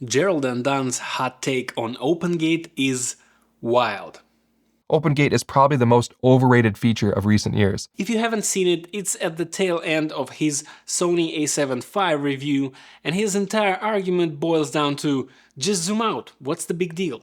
Gerald Undone's hot take on OpenGate is wild. OpenGate is probably the most overrated feature of recent years. If you haven't seen it, it's at the tail end of his Sony a7 IV review, and his entire argument boils down to just zoom out, what's the big deal?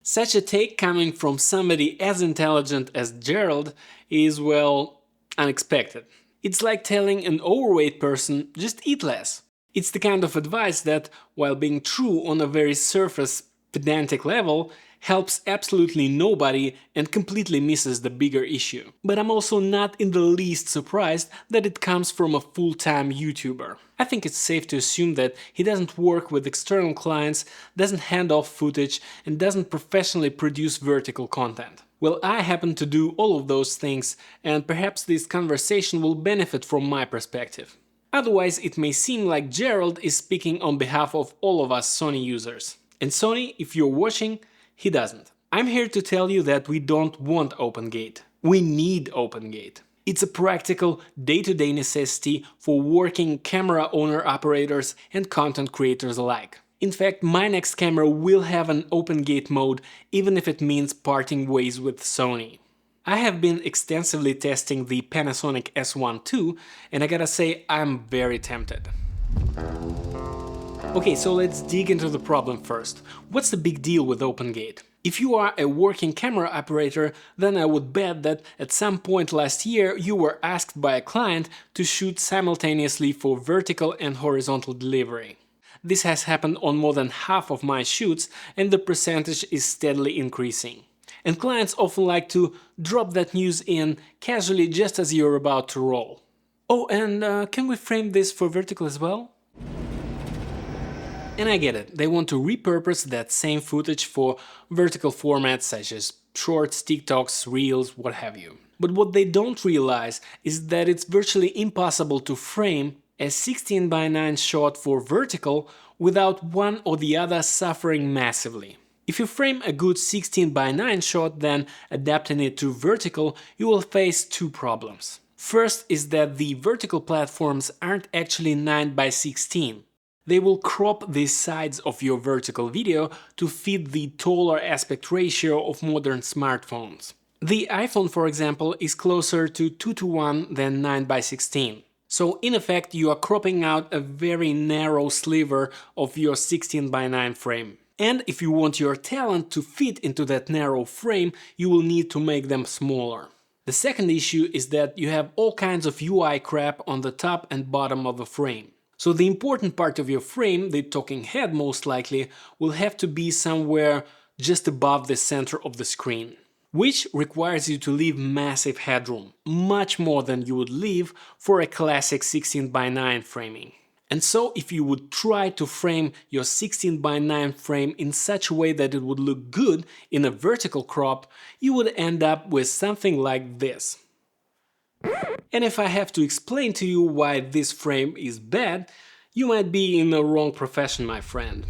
Such a take coming from somebody as intelligent as Gerald is, well, unexpected. It's like telling an overweight person, just eat less. It's the kind of advice that, while being true on a very surface, pedantic level, helps absolutely nobody and completely misses the bigger issue. But I'm also not in the least surprised that it comes from a full-time YouTuber. I think it's safe to assume that he doesn't work with external clients, doesn't hand off footage, and doesn't professionally produce vertical content. Well, I happen to do all of those things, and perhaps this conversation will benefit from my perspective. Otherwise, it may seem like Gerald is speaking on behalf of all of us Sony users. And Sony, if you're watching, he doesn't. I'm here to tell you that we don't want OpenGate. We need OpenGate. It's a practical, day-to-day necessity for working camera owner-operators and content creators alike. In fact, my next camera will have an OpenGate mode, even if it means parting ways with Sony. I have been extensively testing the Panasonic S1 II, and I gotta say, I'm very tempted. Okay, so let's dig into the problem first. What's the big deal with OpenGate? If you are a working camera operator, then I would bet that at some point last year you were asked by a client to shoot simultaneously for vertical and horizontal delivery. This has happened on more than half of my shoots, and the percentage is steadily increasing. And clients often like to drop that news in casually just as you're about to roll. Oh, and can we frame this for vertical as well? And I get it, they want to repurpose that same footage for vertical formats such as shorts, TikToks, Reels, what have you. But what they don't realize is that it's virtually impossible to frame a 16:9 shot for vertical without one or the other suffering massively. If you frame a good 16:9 shot, then adapting it to vertical, you will face two problems. First is that the vertical platforms aren't actually 9:16. They will crop the sides of your vertical video to fit the taller aspect ratio of modern smartphones. The iPhone, for example, is closer to 2:1 than 9:16. So in effect, you are cropping out a very narrow sliver of your 16:9 frame. And if you want your talent to fit into that narrow frame, you will need to make them smaller. The second issue is that you have all kinds of UI crap on the top and bottom of the frame. So the important part of your frame, the talking head most likely, will have to be somewhere just above the center of the screen, which requires you to leave massive headroom, much more than you would leave for a classic 16:9 framing. And so if you would try to frame your 16:9 frame in such a way that it would look good in a vertical crop, you would end up with something like this. And if I have to explain to you why this frame is bad, you might be in the wrong profession, my friend.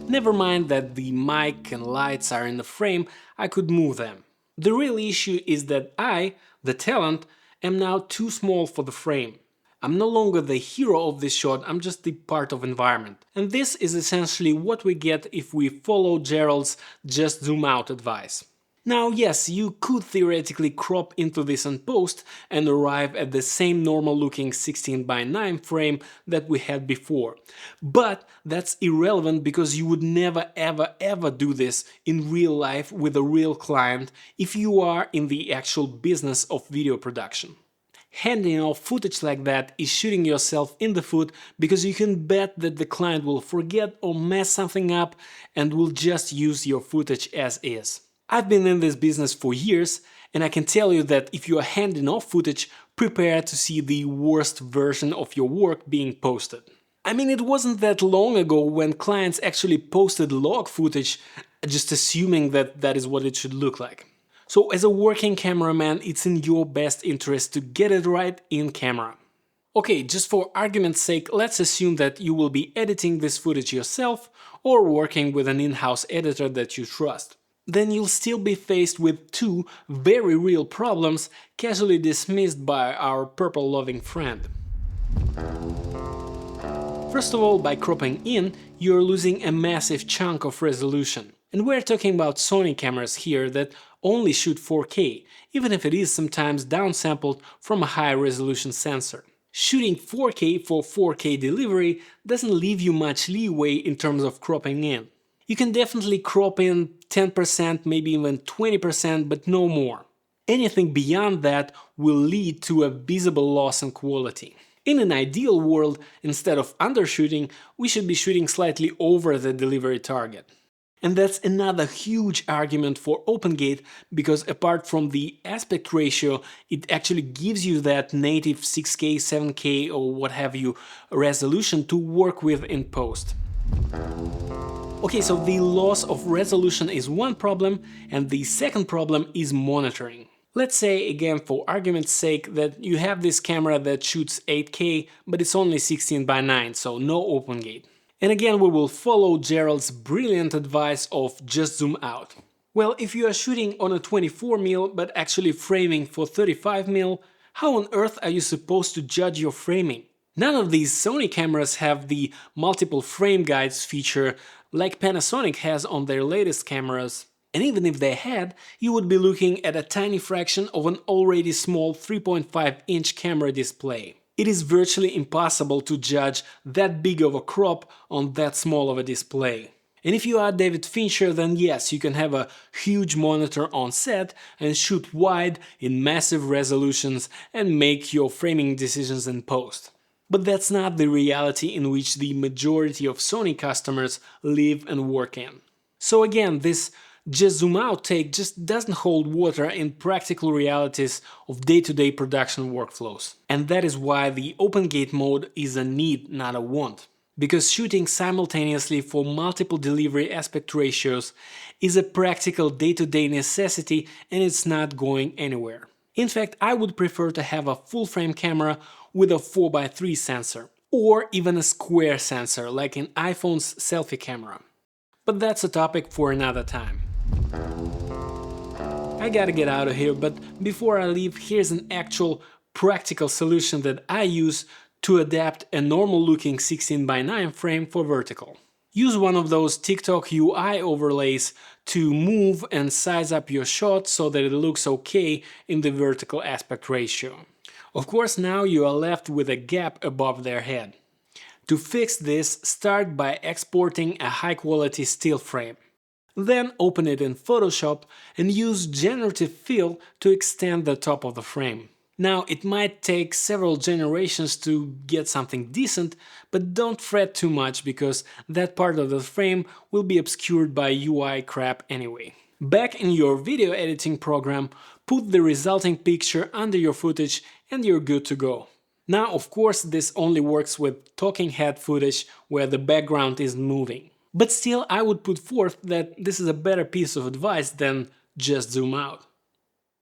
Never mind that the mic and lights are in the frame, I could move them. The real issue is that I, the talent, am now too small for the frame. I'm no longer the hero of this shot, I'm just the part of environment. And this is essentially what we get if we follow Gerald's just zoom out advice. Now yes, you could theoretically crop into this in post and arrive at the same normal looking 16:9 frame that we had before. But that's irrelevant because you would never ever do this in real life with a real client if you are in the actual business of video production. Handing off footage like that is shooting yourself in the foot because you can bet that the client will forget or mess something up and will just use your footage as is. I've been in this business for years, and I can tell you that if you are handing off footage, prepare to see the worst version of your work being posted. I mean, it wasn't that long ago when clients actually posted log footage, just assuming that that is what it should look like. So as a working cameraman, it's in your best interest to get it right in camera. Okay, just for argument's sake, let's assume that you will be editing this footage yourself or working with an in-house editor that you trust. Then you'll still be faced with two very real problems casually dismissed by our purple-loving friend. First of all, by cropping in, you're losing a massive chunk of resolution. And we're talking about Sony cameras here that only shoot 4K, even if it is sometimes downsampled from a high resolution sensor. Shooting 4K for 4K delivery doesn't leave you much leeway in terms of cropping in. You can definitely crop in 10%, maybe even 20%, but no more. Anything beyond that will lead to a visible loss in quality. In an ideal world, instead of undershooting, we should be shooting slightly over the delivery target. And that's another huge argument for OpenGate, because apart from the aspect ratio, it actually gives you that native 6K, 7K or what have you resolution to work with in post. Okay, so the loss of resolution is one problem, and the second problem is monitoring. Let's say, again for argument's sake, that you have this camera that shoots 8K, but it's only 16:9, so no OpenGate. And again we will follow Gerald's brilliant advice of just zoom out. Well, if you are shooting on a 24mm but actually framing for 35mm, how on earth are you supposed to judge your framing? None of these Sony cameras have the multiple frame guides feature like Panasonic has on their latest cameras. And even if they had, you would be looking at a tiny fraction of an already small 3.5-inch camera display. It is virtually impossible to judge that big of a crop on that small of a display. And if you are David Fincher, then yes, you can have a huge monitor on set and shoot wide in massive resolutions and make your framing decisions in post. But that's not the reality in which the majority of Sony customers live and work in. So again, this just zoom out take just doesn't hold water in practical realities of day-to-day production workflows. And that is why the OpenGate mode is a need, not a want. Because shooting simultaneously for multiple delivery aspect ratios is a practical day-to-day necessity, and it's not going anywhere. In fact, I would prefer to have a full-frame camera with a 4x3 sensor, or even a square sensor like in iPhone's selfie camera. But that's a topic for another time. I gotta get out of here, but before I leave, here's an actual practical solution that I use to adapt a normal looking 16:9 frame for vertical. Use one of those TikTok UI overlays to move and size up your shot so that it looks okay in the vertical aspect ratio. Of course, now you are left with a gap above their head. To fix this, start by exporting a high-quality still frame. Then open it in Photoshop and use generative fill to extend the top of the frame. Now, it might take several generations to get something decent, but don't fret too much because that part of the frame will be obscured by UI crap anyway. Back in your video editing program, put the resulting picture under your footage and you're good to go. Now, of course, this only works with talking head footage where the background isn't moving. But still, I would put forth that this is a better piece of advice than just zoom out.